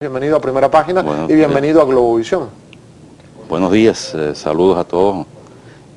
Bienvenido a Primera Página Buenos y bienvenido a Globovisión. Buenos días, saludos a todos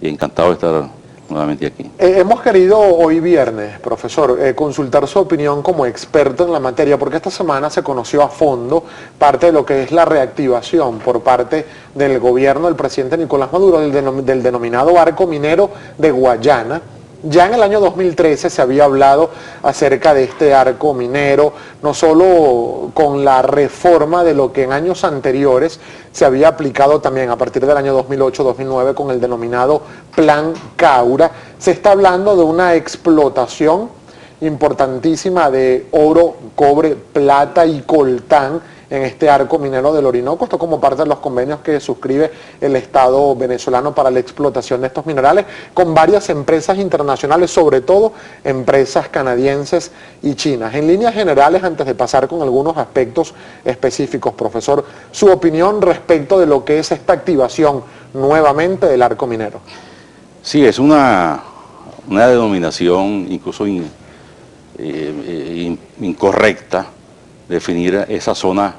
y encantado de estar nuevamente aquí. Hemos querido hoy viernes, profesor, consultar su opinión como experto en la materia, porque esta semana se conoció a fondo parte de lo que es la reactivación por parte del gobierno del presidente Nicolás Maduro del denominado arco minero de Guayana. Ya en el año 2013 se había hablado acerca de este arco minero, no solo con la reforma de lo que en años anteriores se había aplicado también a partir del año 2008-2009 con el denominado Plan Caura. Se está hablando de una explotación importantísima de oro, cobre, plata y coltán en este arco minero del Orinoco, esto como parte de los convenios que suscribe el Estado venezolano para la explotación de estos minerales con varias empresas internacionales, sobre todo empresas canadienses y chinas. En líneas generales, antes de pasar con algunos aspectos específicos, profesor, su opinión respecto de lo que es esta activación nuevamente del arco minero. Sí, es una denominación incluso incorrecta definir esa zona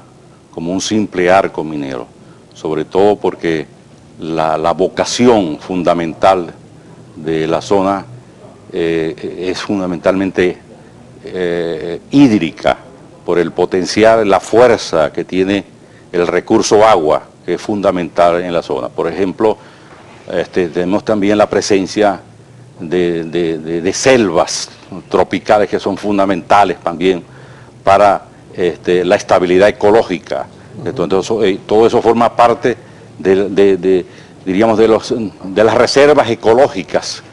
como un simple arco minero, sobre todo porque la vocación fundamental de la zona es fundamentalmente hídrica, por el potencial, la fuerza que tiene el recurso agua, que es fundamental en la zona. Por ejemplo, tenemos también la presencia de selvas tropicales que son fundamentales también para la estabilidad ecológica. Entonces, todo eso forma parte diríamos, de las reservas ecológicas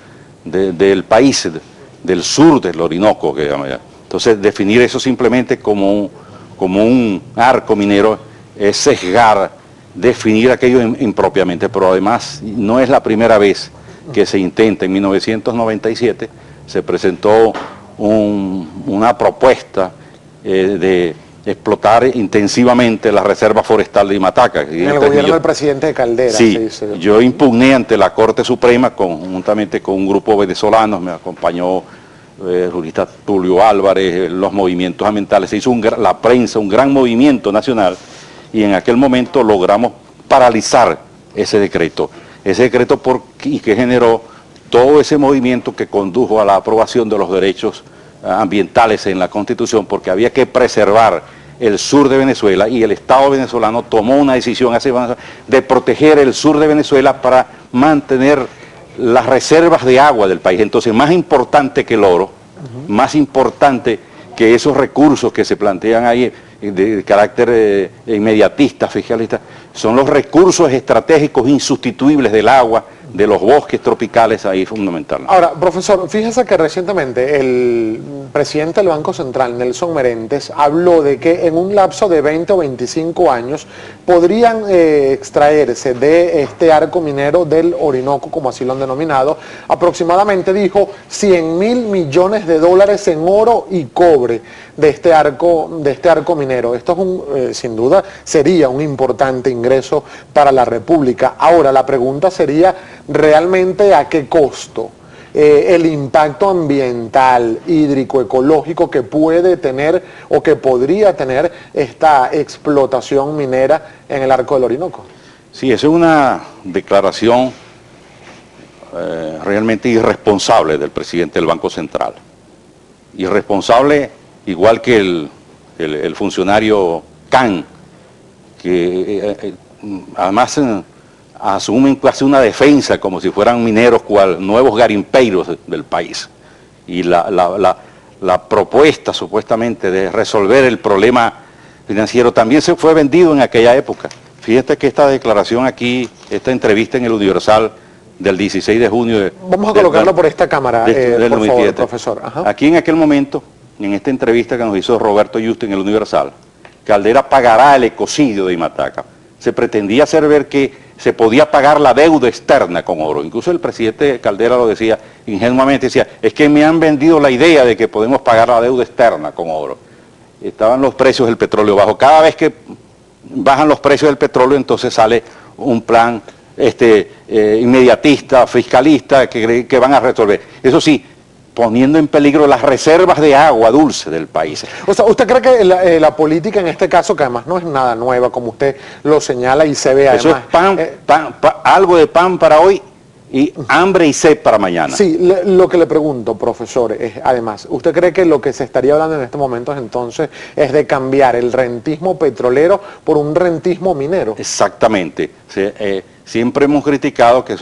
del país, del sur del Orinoco. Entonces, definir eso simplemente como un arco minero es sesgar, definir aquello impropiamente, pero además no es la primera vez que se intenta. En 1997 se presentó una propuesta de explotar intensivamente la reserva forestal de Imataca. En el gobierno del presidente Caldera. Sí, yo impugné ante la Corte Suprema, conjuntamente con un grupo de venezolanos, me acompañó el jurista Tulio Álvarez, los movimientos ambientales, se hizo la prensa, un gran movimiento nacional, y en aquel momento logramos paralizar ese decreto y que generó todo ese movimiento que condujo a la aprobación de los derechos ambientales en la Constitución, porque había que preservar el sur de Venezuela, y el Estado venezolano tomó una decisión hace de proteger el sur de Venezuela para mantener las reservas de agua del país. Entonces, más importante que el oro, más importante que esos recursos que se plantean ahí de carácter inmediatista, fiscalista, son los recursos estratégicos insustituibles del agua, de los bosques tropicales, ahí fundamental. Ahora, profesor, fíjese que recientemente el presidente del Banco Central, Nelson Merentes, habló de que en un lapso de 20 o 25 años podrían extraerse de este arco minero del Orinoco, como así lo han denominado, aproximadamente, dijo, 100.000 millones de dólares en oro y cobre de este arco minero. Esto es sin duda sería un importante ingreso para la República. Ahora, la pregunta sería, ¿realmente a qué costo? El impacto ambiental, hídrico, ecológico que puede tener o que podría tener esta explotación minera en el arco del Orinoco. Sí, esa es una declaración realmente irresponsable del presidente del Banco Central. Irresponsable igual que el funcionario Can, que además hace una defensa como si fueran mineros cual nuevos garimpeiros del país. Y la propuesta supuestamente de resolver el problema financiero también se fue vendido en aquella época. Fíjate que esta declaración aquí, esta entrevista en el Universal del 16 de junio... Vamos a colocarlo por esta cámara, por favor, profesor. Ajá. Aquí en aquel momento, en esta entrevista que nos hizo Roberto Yuste en el Universal, Caldera pagará el ecocidio de Imataca. Se pretendía hacer ver que se podía pagar la deuda externa con oro. Incluso el presidente Caldera lo decía ingenuamente, decía, es que me han vendido la idea de que podemos pagar la deuda externa con oro. Estaban los precios del petróleo bajos. Cada vez que bajan los precios del petróleo, entonces sale un plan inmediatista, fiscalista, que van a resolver. Eso sí, poniendo en peligro las reservas de agua dulce del país. O sea, ¿usted cree que la política en este caso, que además no es nada nueva, como usted lo señala y se ve además... Eso es algo de pan para hoy y hambre y sed para mañana. Sí, lo que le pregunto, profesor, es además, ¿usted cree que lo que se estaría hablando en este momento entonces es de cambiar el rentismo petrolero por un rentismo minero? Exactamente. Siempre hemos criticado que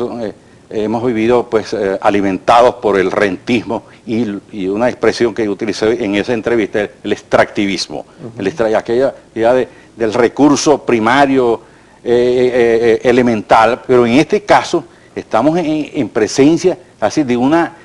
hemos vivido pues alimentados por el rentismo y una expresión que yo utilicé en esa entrevista, el extractivismo, aquella idea del recurso primario elemental, pero en este caso estamos en presencia así de una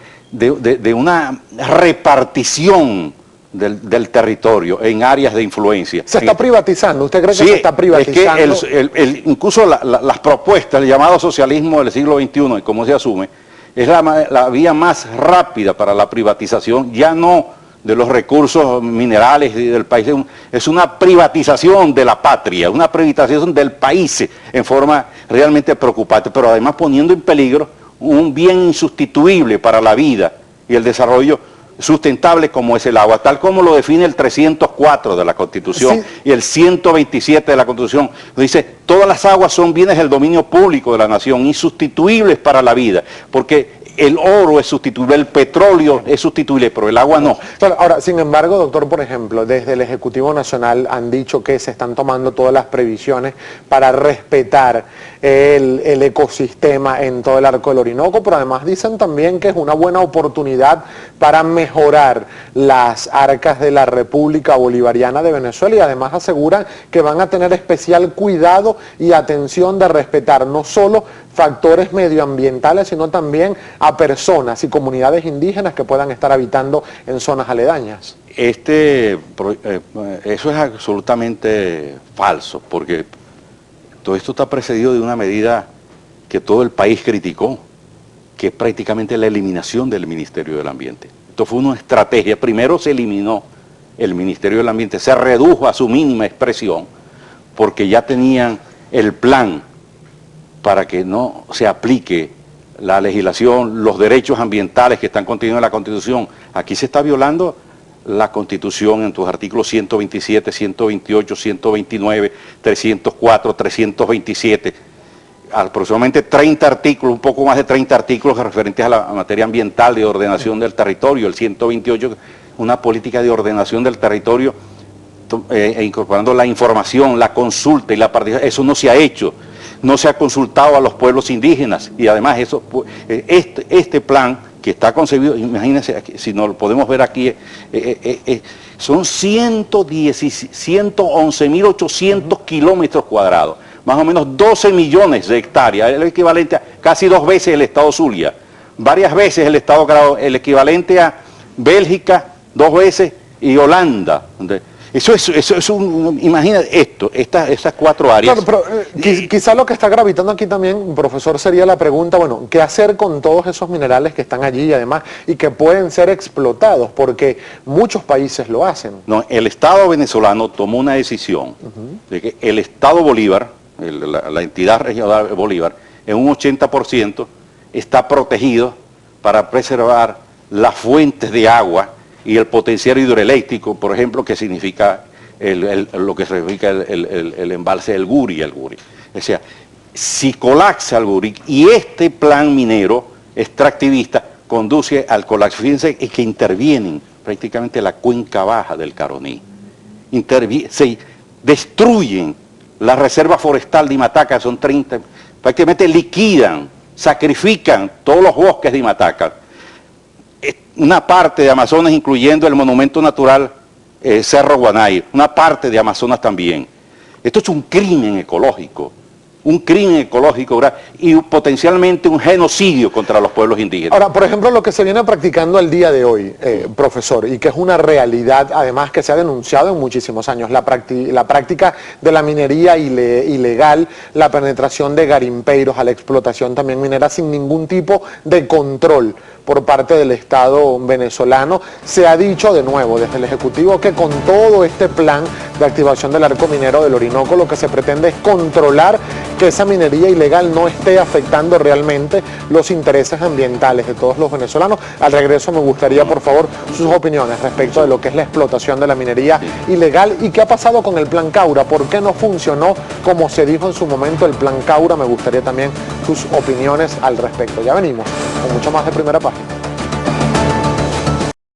repartición del territorio en áreas de influencia. ¿Se está privatizando? ¿Usted cree que se está privatizando? Es que incluso las propuestas, el llamado socialismo del siglo XXI, y como se asume, es la vía más rápida para la privatización, ya no de los recursos minerales del país, es una privatización de la patria, una privatización del país en forma realmente preocupante, pero además poniendo en peligro un bien insustituible para la vida y el desarrollo sustentable como es el agua, tal como lo define el 304 de la Constitución y el 127 de la Constitución. Dice, todas las aguas son bienes del dominio público de la nación, insustituibles para la vida, porque el oro es sustituible, el petróleo es sustituible, pero el agua no. Claro, ahora, sin embargo, doctor, por ejemplo, desde el Ejecutivo Nacional han dicho que se están tomando todas las previsiones para respetar el ecosistema en todo el arco del Orinoco, pero además dicen también que es una buena oportunidad para mejorar las arcas de la República Bolivariana de Venezuela y además aseguran que van a tener especial cuidado y atención de respetar no solo factores medioambientales, sino también a personas y comunidades indígenas que puedan estar habitando en zonas aledañas. Eso es absolutamente falso, porque todo esto está precedido de una medida que todo el país criticó, que es prácticamente la eliminación del Ministerio del Ambiente. Esto fue una estrategia. Primero se eliminó el Ministerio del Ambiente, se redujo a su mínima expresión, porque ya tenían el plan para que no se aplique la legislación, los derechos ambientales que están contenidos en la Constitución. Aquí se está violando la Constitución en tus artículos 127, 128, 129, 304, 327, aproximadamente 30 artículos, un poco más de 30 artículos referentes a la materia ambiental de ordenación del territorio. El 128, una política de ordenación del territorio, incorporando la información, la consulta y la participación. Eso no se ha hecho. No se ha consultado a los pueblos indígenas y además este plan que está concebido, imagínense, si no lo podemos ver aquí, son 111.800 kilómetros cuadrados, más o menos 12 millones de hectáreas, el equivalente a casi 2 veces el estado Zulia, varias veces el estado Grado, el equivalente a Bélgica 2 veces y Holanda. Eso es imagínate estas 4 áreas. Claro, pero quizá lo que está gravitando aquí también, profesor, sería la pregunta, bueno, ¿qué hacer con todos esos minerales que están allí además y que pueden ser explotados? Porque muchos países lo hacen. No, el Estado venezolano tomó una decisión de que el Estado Bolívar, la entidad regional Bolívar, en un 80% está protegido para preservar las fuentes de agua y el potencial hidroeléctrico, por ejemplo, que significa lo que significa el embalse del Guri. O sea, si colapsa el Guri y este plan minero extractivista conduce al colapso, fíjense que intervienen prácticamente la cuenca baja del Caroní, se destruyen la reserva forestal de Imataca, son 30, prácticamente liquidan, sacrifican todos los bosques de Imataca. Una parte de Amazonas, incluyendo el monumento natural Cerro Guanay, una parte de Amazonas también. Esto es un crimen ecológico y potencialmente un genocidio contra los pueblos indígenas. Ahora, por ejemplo, lo que se viene practicando el día de hoy, profesor, y que es una realidad, además que se ha denunciado en muchísimos años, la práctica de la minería ilegal, la penetración de garimpeiros a la explotación también minera sin ningún tipo de control por parte del Estado venezolano. Se ha dicho de nuevo desde el Ejecutivo que con todo este plan de activación del arco minero del Orinoco lo que se pretende es controlar que esa minería ilegal no esté afectando realmente los intereses ambientales de todos los venezolanos. Al regreso me gustaría, por favor, sus opiniones respecto de lo que es la explotación de la minería ilegal y qué ha pasado con el Plan Caura, por qué no funcionó como se dijo en su momento el Plan Caura. Me gustaría también sus opiniones al respecto. Ya venimos con mucho más de Primera Página.